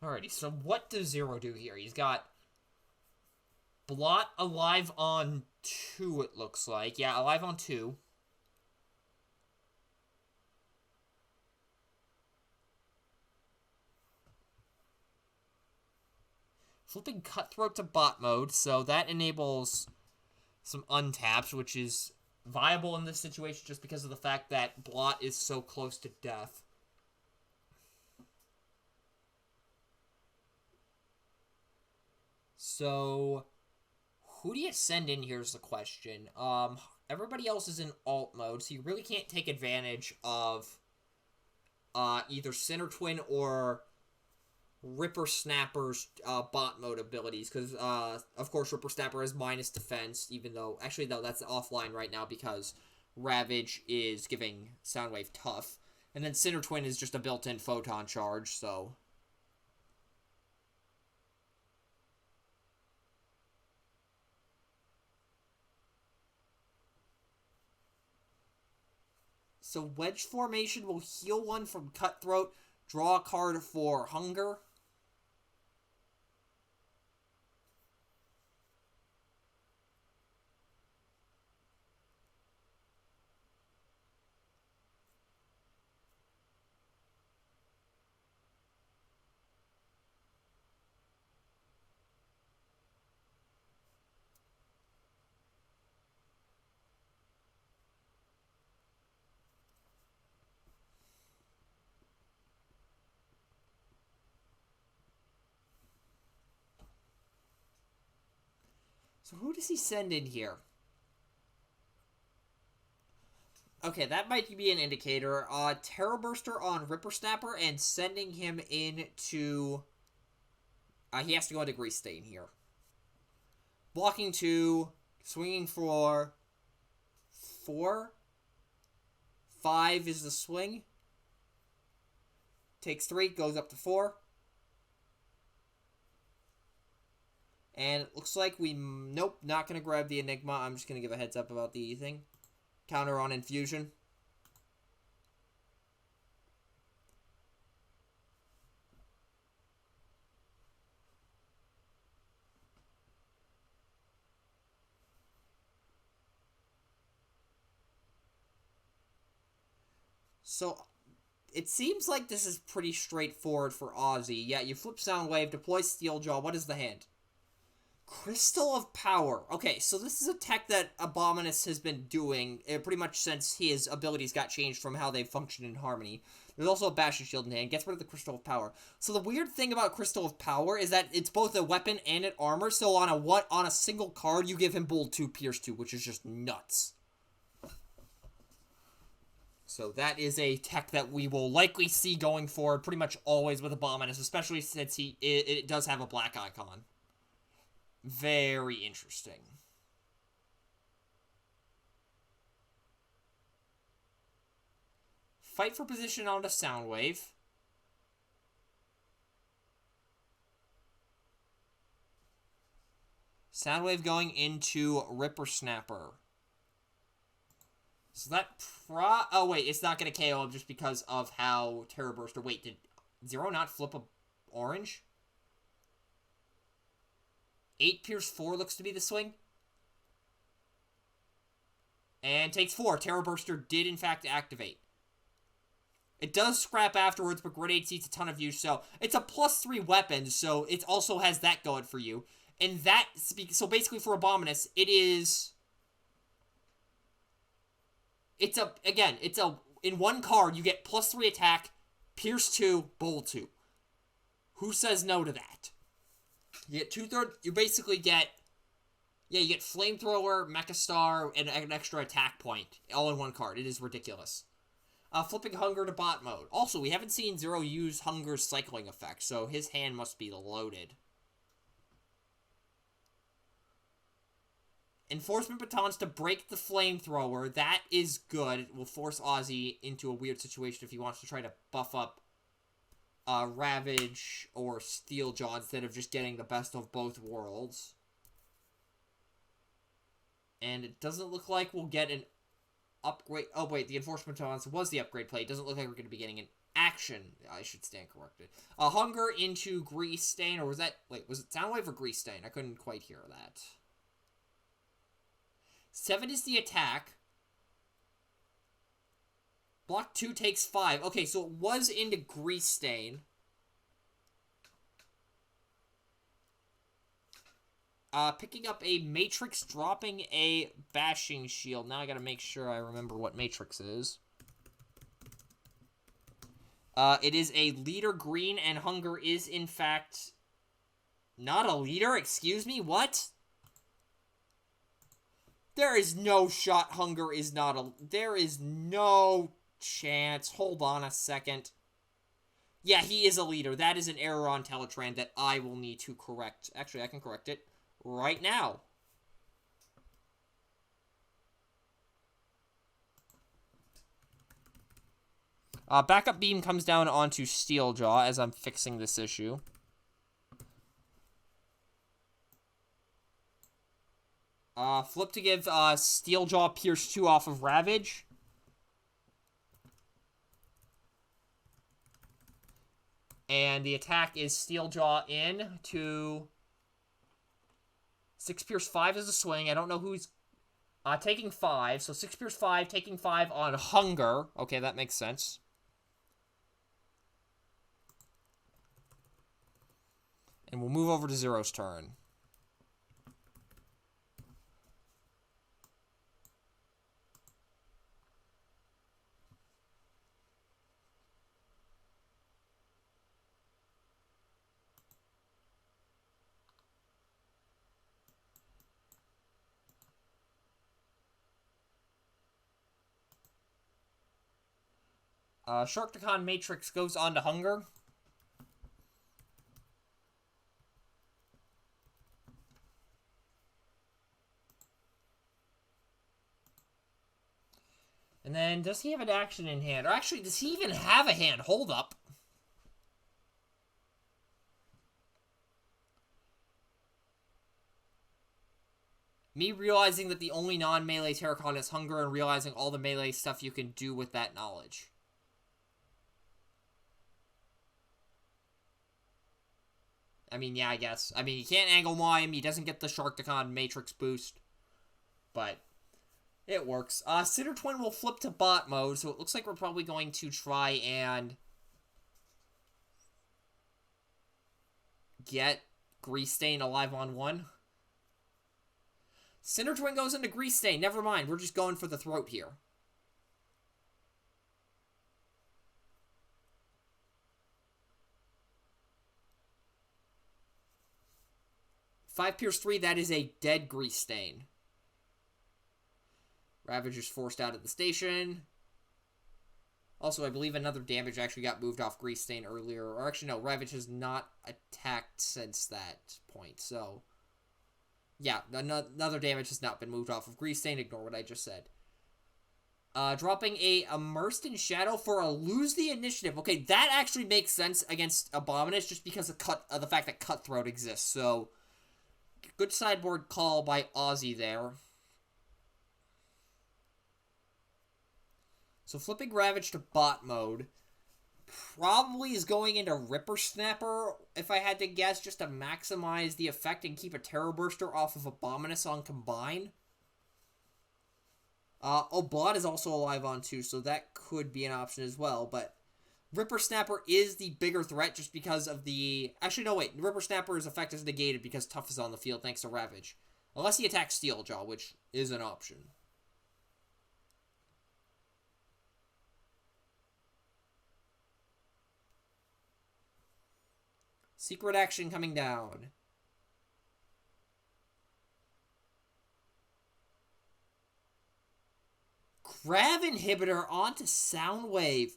Alrighty, so what does Zero do here? He's got Blot alive on 2, it looks like. Yeah, alive on 2. Flipping Cutthroat to bot mode, so that enables some untaps, which is viable in this situation just because of the fact that Blot is so close to death. So, who do you send in here is the question. Everybody else is in alt mode, so you really can't take advantage of either Center Twin or Ripper Snapper's bot mode abilities, because, of course, Ripper Snapper has minus defense, even though, actually, no, that's offline right now because Ravage is giving Soundwave tough. And then Center Twin is just a built-in photon charge, so... So Wedge Formation will heal 1 from Cutthroat, draw a card for Hunger. So who does he send in here? Okay, that might be an indicator. Terror Burster on Ripper Snapper and sending him into... he has to go into Grease Stain here. Blocking 2, swinging for 4. 5 is the swing. Takes 3, goes up to 4. And it looks like we... Nope, not going to grab the Enigma. I'm just going to give a heads up about the thing. Counter on Infusion. So, It seems like this is pretty straightforward for Ozzy. Yeah, you flip Soundwave, deploy Steeljaw. What is the hand? Crystal of Power. Okay, so this is a tech that Abominus has been doing pretty much since his abilities got changed from how they function in Harmony. There's also a Bastion Shield in hand. Gets rid of the Crystal of Power. So the weird thing about Crystal of Power is that it's both a weapon and an armor. So on a single card, you give him Bold 2, Pierce 2, which is just nuts. So that is a tech that we will likely see going forward pretty much always with Abominus, especially since it does have a black icon. Very interesting. Fight for position on the Soundwave. Soundwave going into Ripper Snapper. So that oh wait, it's not going to KO him just because of how Terror Burster. Wait, did Zero not flip a orange? 8 Pierce 4 looks to be the swing. And takes 4. Terror Burster did in fact activate. It does scrap afterwards, but Grenade sees a ton of use, so it's a +3 weapon, so it also has that going for you. And that, so basically for Abominus, in one card, you get +3 attack, Pierce 2, Bold 2. Who says no to that? You get 2/3, you basically get, you get Flamethrower, Mechastar, and an extra attack point, all in one card. It is ridiculous. Flipping Hunger to bot mode. Also, we haven't seen Zero use Hunger's cycling effect, so his hand must be loaded. Enforcement Batons to break the Flamethrower. That is good. It will force Ozzy into a weird situation if he wants to try to buff up Ravage or Steeljaw instead of just getting the best of both worlds. And it doesn't look like we'll get an upgrade. Oh, wait, the Enforcement Batons was the upgrade play. It doesn't look like we're going to be getting an action. I should stand corrected. Hunger into Grease Stain, or was that... Wait, was it Soundwave or Grease Stain? I couldn't quite hear that. 7 is the attack. Block 2 takes 5. Okay, so it was into Grease Stain. Picking up a Matrix, dropping a Bashing Shield. Now I gotta make sure I remember what Matrix is. It is a leader green, and Hunger is, in fact, not a leader. Excuse me, what? There is no shot Hunger is not a... There is no chance. Hold on a second. Yeah, he is a leader. That is an error on Teletran that I will need to correct. Actually, I can correct it right now. Backup beam comes down onto Steeljaw as I'm fixing this issue. Flip to give Steeljaw Pierce 2 off of Ravage. And the attack is Steeljaw in to 6 Pierce 5 is a swing. I don't know who's taking 5. So 6 Pierce 5, taking 5 on Hunger. Okay, that makes sense. And we'll move over to Zero's turn. Sharktacon Matrix goes on to Hunger. And then, does he have an action in hand? Or actually, does he even have a hand? Hold up. Me realizing that the only non-melee Terracon is Hunger and realizing all the melee stuff you can do with that knowledge. I mean, yeah, I guess. I mean, he can't Angle Mime. He doesn't get the Sharktacon Matrix boost. But It works. Sinner Twin will flip to bot mode, so it looks like we're probably going to try and get Grease Stain alive on 1. Sinner Twin goes into Grease Stain. Never mind. We're just going for the throat here. 5 Pierce 3, that is a dead Grease Stain. Ravage is forced out of the station. Also, I believe another damage actually got moved off Grease Stain earlier. Or actually, no, Ravage has not attacked since that point. So, yeah, another damage has not been moved off of Grease Stain. Ignore what I just said. Dropping a Immersed in Shadow for a lose the initiative. Okay, that actually makes sense against Abominus just because of the fact that Cutthroat exists. So, good sideboard call by Ozzy there. So flipping Ravage to bot mode probably is going into Ripper Snapper, if I had to guess, just to maximize the effect and keep a Terror Burster off of Abominus on Combine. Oblad is also alive on 2, so that could be an option as well, but Ripper Snapper is the bigger threat just because of the... Actually, no, wait. Ripper Snapper's effect is negated because Tough is on the field thanks to Ravage. Unless he attacks Steeljaw, which is an option. Secret action coming down. Grav Inhibitor onto Soundwave.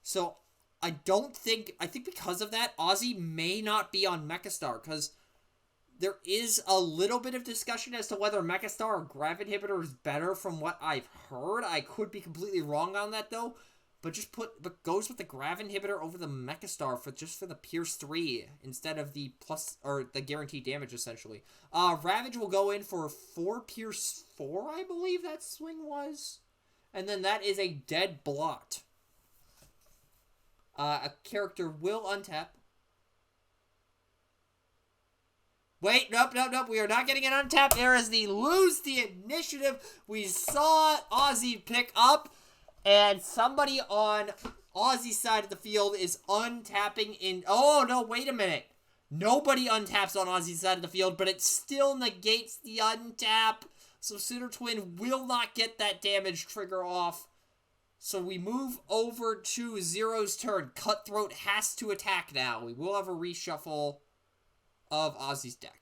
So, I think because of that, Ozzy may not be on Mechastar, because there is a little bit of discussion as to whether Mechastar or Grav Inhibitor is better from what I've heard. I could be completely wrong on that, though. But goes with the Grav Inhibitor over the Mechastar for the Pierce 3 instead of the the guaranteed damage, essentially. Ravage will go in for 4 Pierce 4, I believe that swing was. And then that is a dead blot. A character will untap. Wait, nope. We are not getting an untap. There is the lose the initiative. We saw Ozzy pick up. And somebody on Ozzy's side of the field is untapping in... Oh, no, wait a minute. Nobody untaps on Ozzy's side of the field, but it still negates the untap. So Sinner Twin will not get that damage trigger off. So we move over to Zero's turn. Cutthroat has to attack now. We will have a reshuffle of Ozzy's deck.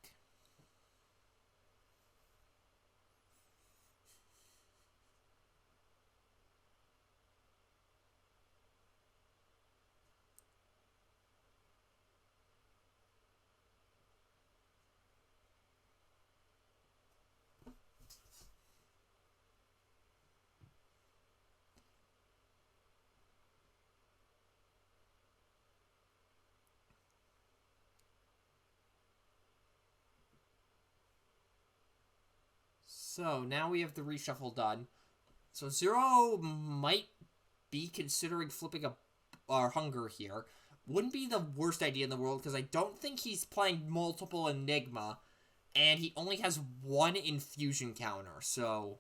So, now we have the reshuffle done. So, Zero might be considering flipping our Hunger here. Wouldn't be the worst idea in the world, because I don't think he's playing multiple Enigma, and he only has 1 Infusion counter, so...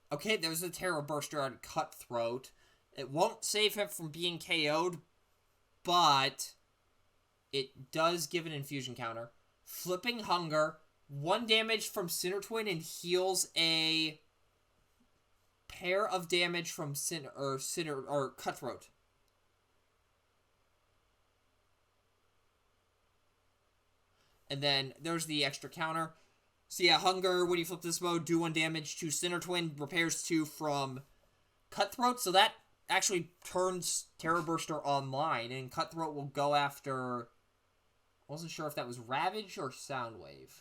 Okay, there's a Terror Burster on Cutthroat. It won't save him from being KO'd, but it does give an Infusion counter. Flipping Hunger, 1 damage from Sinner Twin and heals a pair of damage from Cutthroat. And then there's the extra counter. So yeah, Hunger, when you flip this mode, do 1 damage to Sinner Twin, repairs 2 from Cutthroat. So that actually turns Terror Burster online, and Cutthroat will go after... I wasn't sure if that was Ravage or Soundwave.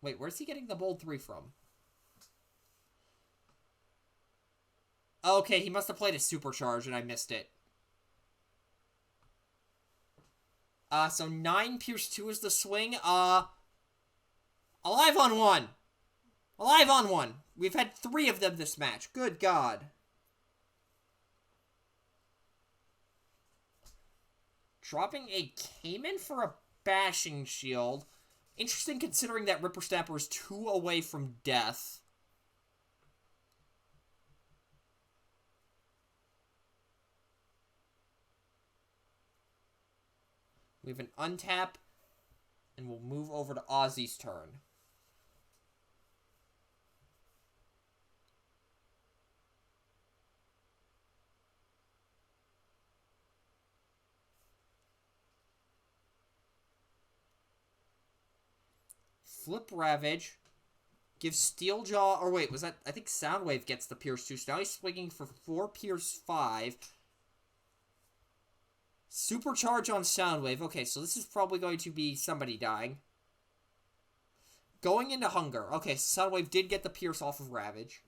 Wait, where's he getting the bold 3 from? Okay, he must have played a supercharge and I missed it. So 9 Pierce 2 is the swing. Alive on 1. Alive on 1. We've had 3 of them this match. Good God. Dropping a Cayman for a Bashing Shield. Interesting considering that Ripper Snapper is 2 away from death. We have an untap, and we'll move over to Ozzy's turn. Flip Ravage. Give Steeljaw, or wait, was that, I think Soundwave gets the Pierce 2, so now he's swinging for 4 Pierce 5. Supercharge on Soundwave. Okay, so this is probably going to be somebody dying. Going into Hunger. Okay, so Soundwave did get the Pierce off of Ravage.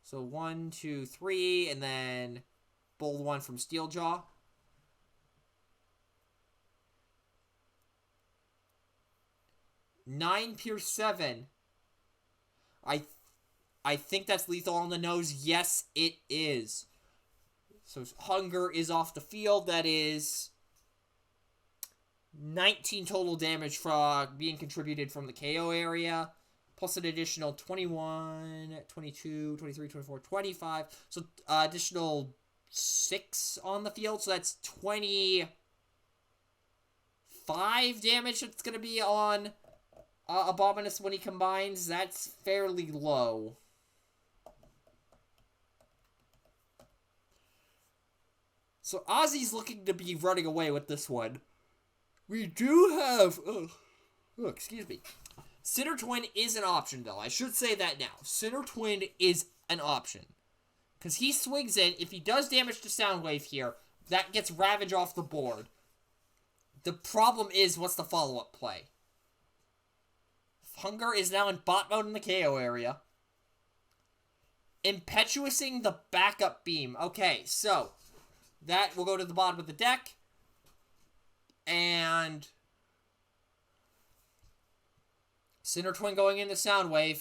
So 1, 2, 3, and then bold 1 from Steeljaw. Nine Pierce 7. I think that's lethal on the nose. Yes, it is. So Hunger is off the field. That is 19 total damage for being contributed from the KO area. Plus an additional 21, 22, 23, 24, 25. So additional 6 on the field. So that's 25 damage that's going to be on Abominus when he combines. That's fairly low. So Ozzy's looking to be running away with this one. We do have... excuse me. Sinner Twin is an option, though. I should say that now. Sinner Twin is an option. Because he swings in. If he does damage to Soundwave here, that gets Ravage off the board. The problem is, what's the follow-up play? Hunger is now in bot mode in the KO area. Impetuousing the backup beam. Okay, so... that will go to the bottom of the deck. And... Sinner Twin going into Soundwave.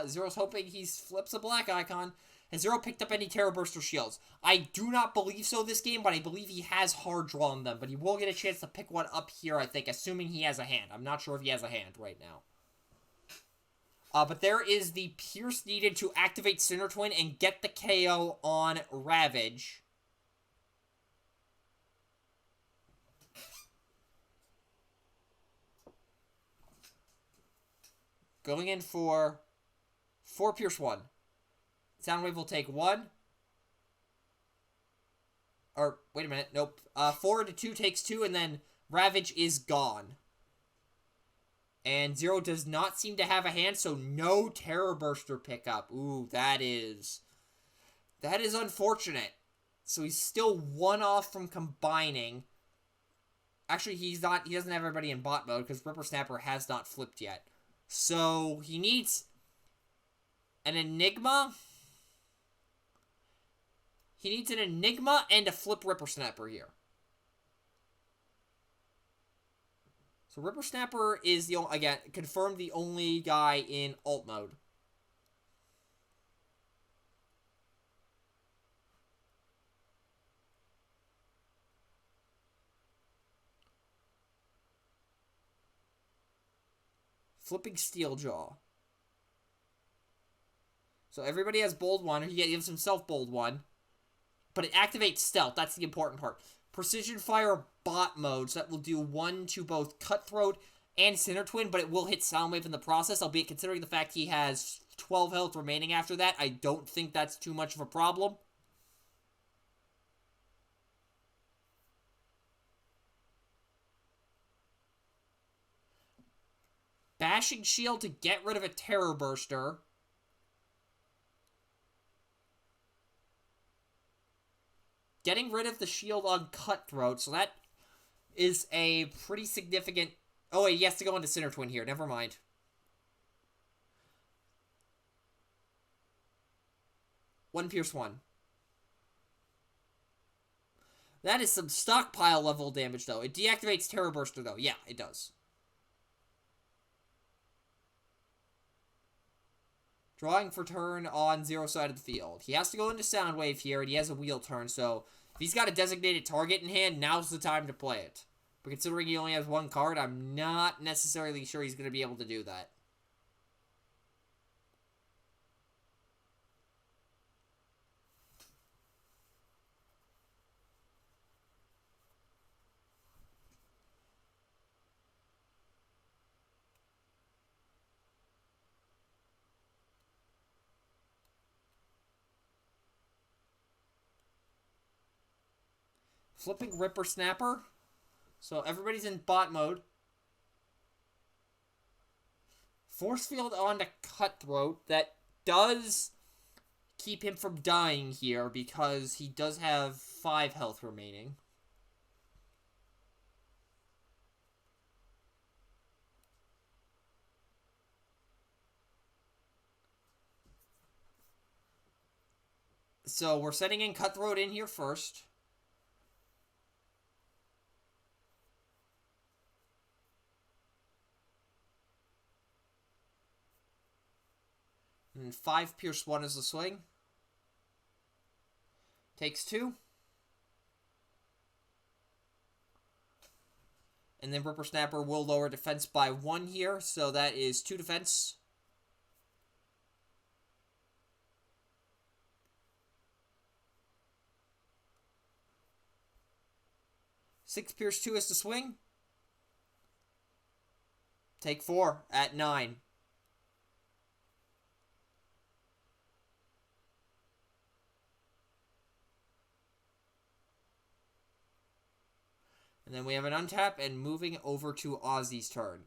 Zero's hoping he flips a black icon. Has Zero picked up any Terror Burster shields? I do not believe so this game, but I believe he has hard drawn them. But he will get a chance to pick one up here, I think, assuming he has a hand. I'm not sure if he has a hand right now. But there is the Pierce needed to activate Sinner Twin and get the KO on Ravage. Going in for 4 Pierce 1. Soundwave will take 1. Or, wait a minute, nope. 4 into 2 takes 2, and then Ravage is gone. And Zero does not seem to have a hand, so no Terror Burster pickup. Ooh, that is unfortunate. So he's still 1 off from combining. Actually, he doesn't have everybody in bot mode, because Ripper Snapper has not flipped yet. So, he needs an Enigma. He needs an Enigma and a Flip Ripper Snapper here. So, Ripper Snapper is, again, confirmed the only guy in alt mode. Flipping Steeljaw. So everybody has bold 1. He gives himself bold 1. But it activates stealth. That's the important part. Precision Fire bot mode. So that will do 1 to both Cutthroat and Sinner Twin. But it will hit Soundwave in the process. Albeit considering the fact he has 12 health remaining after that, I don't think that's too much of a problem. Bashing Shield to get rid of a Terror Burster. Getting rid of the shield on Cutthroat, so that is a pretty significant... Oh, wait, he has to go into Sinner Twin here. Never mind. One Pierce 1. That is some stockpile level damage, though. It deactivates Terror Burster, though. Yeah, it does. Drawing for turn on 0 side of the field. He has to go into Soundwave here, and he has a wheel turn, so if he's got a designated target in hand, now's the time to play it. But considering he only has one card, I'm not necessarily sure he's going to be able to do that. Flipping Ripper Snapper. So everybody's in bot mode. Force Field on to Cutthroat. That does keep him from dying here because he does have 5 health remaining. So we're setting in Cutthroat in here first. And 5 Pierce 1 is the swing. Takes 2. And then Ripper Snapper will lower defense by 1 here, so that is 2 defense. Six Pierce 2 is the swing. Take 4 at 9. And then we have an untap and moving over to Ozzy's turn.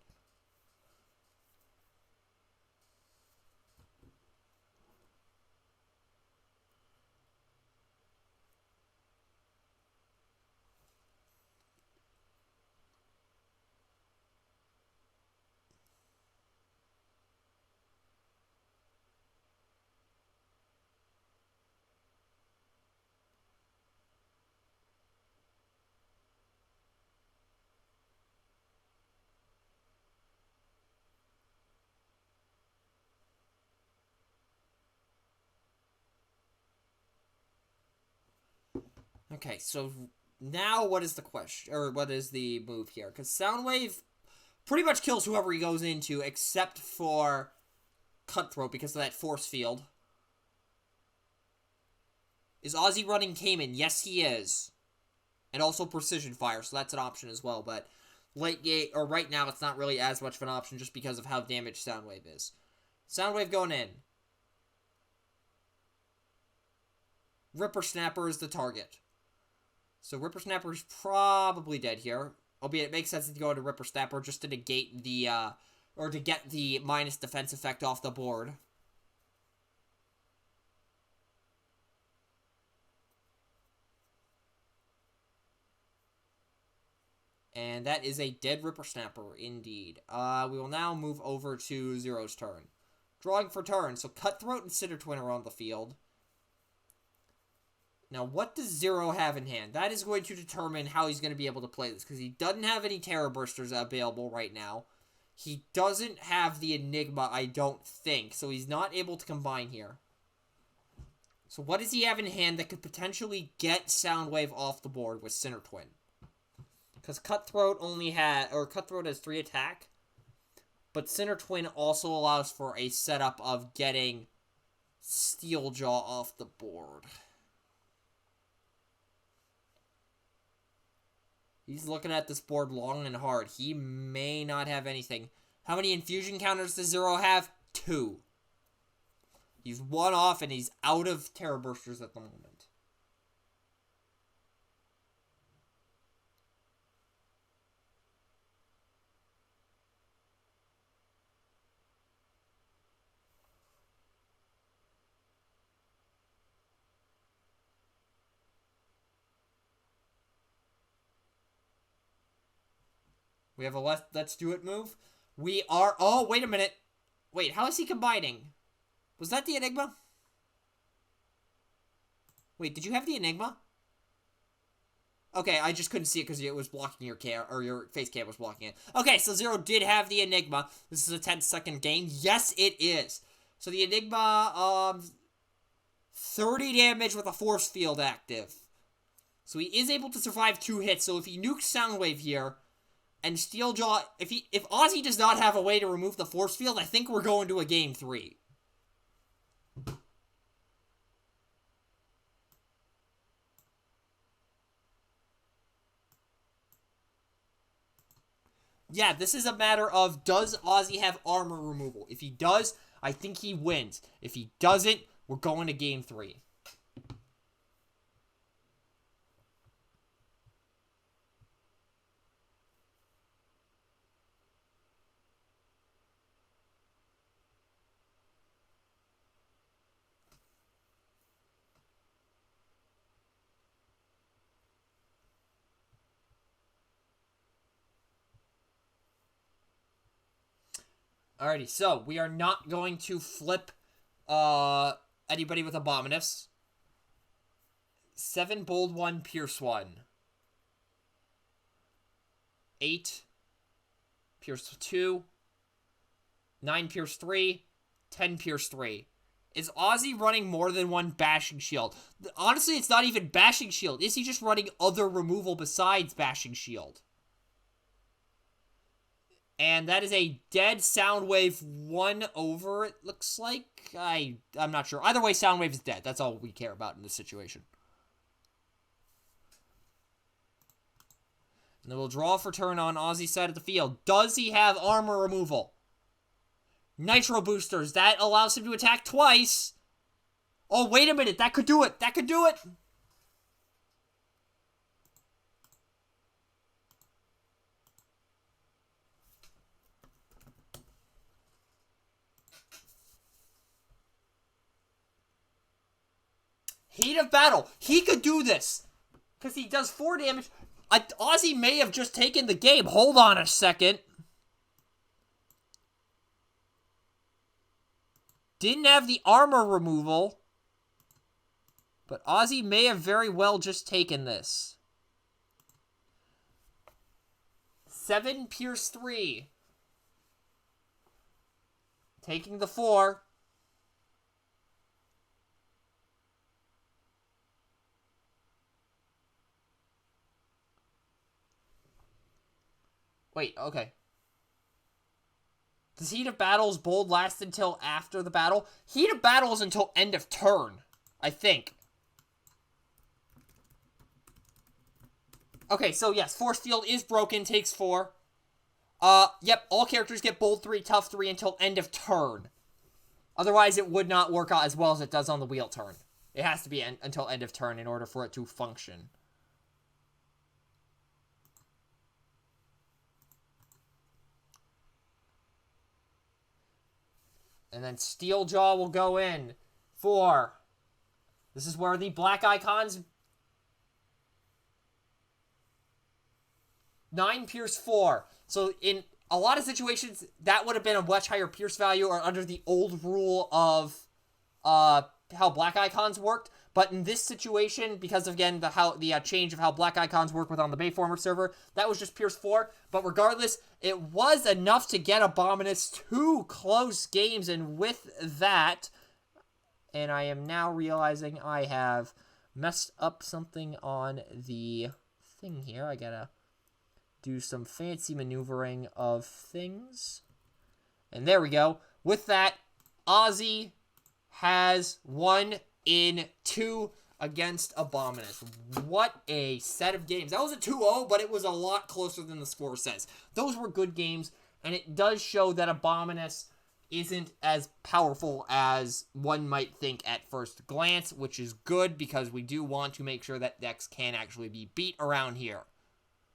Okay, so now what is the question, or what is the move here? Because Soundwave pretty much kills whoever he goes into, except for Cutthroat because of that force field. Is Ozzy running Cayman? Yes, he is. And also Precision Fire, so that's an option as well, but late game, or right now, it's not really as much of an option just because of how damaged Soundwave is. Soundwave going in. Ripper Snapper is the target. So Ripper Snapper is probably dead here. Albeit it makes sense to go into Ripper Snapper just to negate the, or to get the minus defense effect off the board. And that is a dead Ripper Snapper, indeed. We will now move over to Zero's turn. Drawing for turn, so Cutthroat and Cinder Twin are on the field. Now, what does Zero have in hand? That is going to determine how he's going to be able to play this, because he doesn't have any Terror Bursters available right now. He doesn't have the Enigma, I don't think, so he's not able to combine here. So what does he have in hand that could potentially get Soundwave off the board with Cinder Twin? Because Cutthroat Cutthroat has 3 attack, but Cinder Twin also allows for a setup of getting Steeljaw off the board. He's looking at this board long and hard. He may not have anything. How many infusion counters does Zero have? 2. He's 1 off, and he's out of Terror Bursters at the moment. We have a let's do it move. We are... Oh, wait a minute. Wait, how is he combining? Was that the Enigma? Wait, did you have the Enigma? Okay, I just couldn't see it because it was blocking your cam, or your face cam was blocking it. Okay, so Zero did have the Enigma. This is a 10-second game. Yes, it is. So the Enigma, 30 damage with a force field active. So he is able to survive 2 hits. So if he nukes Soundwave here, and Steeljaw, if Ozzy does not have a way to remove the force field, I think we're going to a game 3. Yeah, this is a matter of, does Ozzy have armor removal? If he does, I think he wins. If he doesn't, we're going to game 3. Alrighty, so we are not going to flip anybody with Abominus. 7 bold 1, pierce 1. 8 pierce 2. 9 pierce 3. 10 pierce 3. Is Ozzy running more than 1 bashing shield? Honestly, it's not even bashing shield. Is he just running other removal besides bashing shield? And that is a dead Soundwave 1 over, it looks like. I'm not sure. Either way, Soundwave is dead. That's all we care about in this situation. And then we'll draw for turn on Ozzy's side of the field. Does he have armor removal? Nitro boosters. That allows him to attack twice. Oh, wait a minute. That could do it. That could do it. Heat of battle. He could do this. Because he does 4 damage. Ozzy may have just taken the game. Hold on a second. Didn't have the armor removal. But Ozzy may have very well just taken this. 7 pierce 3. Taking the 4. Wait, okay. Does Heat of Battle's bold last until after the battle? Heat of Battle is until end of turn, I think. Okay, so yes, Force Field is broken, takes 4. Yep, all characters get bold 3, tough 3 until end of turn. Otherwise, it would not work out as well as it does on the wheel turn. It has to be until end of turn in order for it to function. And then Steeljaw will go in for... This is where the black icons... 9 pierce 4. So in a lot of situations, that would have been a much higher pierce value or under the old rule of how black icons worked. But in this situation, because of, again, the change of how black icons work with on the Bayformer server, that was just pierce 4. But regardless, it was enough to get Abominus 2 close games. And with that, and I am now realizing I have messed up something on the thing here. I gotta do some fancy maneuvering of things. And there we go. With that, Ozzy has won in 2 against Abominus. What a set of games. That was a 2-0, but it was a lot closer than the score says. Those were good games, and it does show that Abominus isn't as powerful as one might think at first glance, which is good because we do want to make sure that decks can actually be beat around here,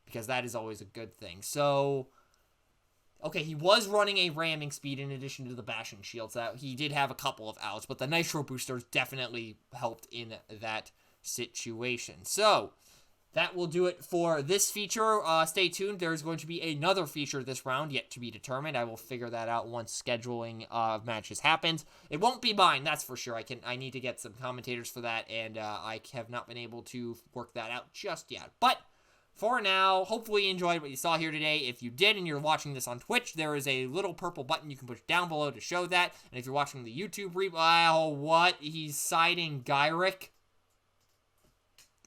because that is always a good thing. So, okay, he was running a ramming speed in addition to the bashing shields. That he did have a couple of outs, but the nitro boosters definitely helped in that situation. So, that will do it for this feature. Stay tuned. There's going to be another feature this round, yet to be determined. I will figure that out once scheduling matches happens. It won't be mine, that's for sure. I need to get some commentators for that, and I have not been able to work that out just yet. But for now, hopefully you enjoyed what you saw here today. If you did and you're watching this on Twitch, there is a little purple button you can push down below to show that. And if you're watching the YouTube replay, oh, what? He's citing Gyrick.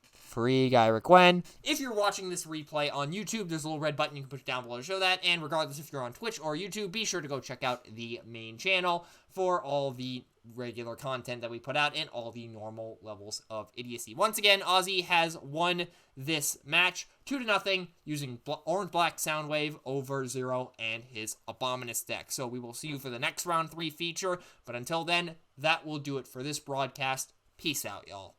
Free Gyrick Gwen. If you're watching this replay on YouTube, there's a little red button you can push down below to show that. And regardless if you're on Twitch or YouTube, be sure to go check out the main channel for all the regular content that we put out and all the normal levels of idiocy. Once again, Ozzy has won this match 2-0 using orange-black Soundwave over 0 and his Abominus deck. So we will see you for the next round 3 feature. But until then, that will do it for this broadcast. Peace out, y'all.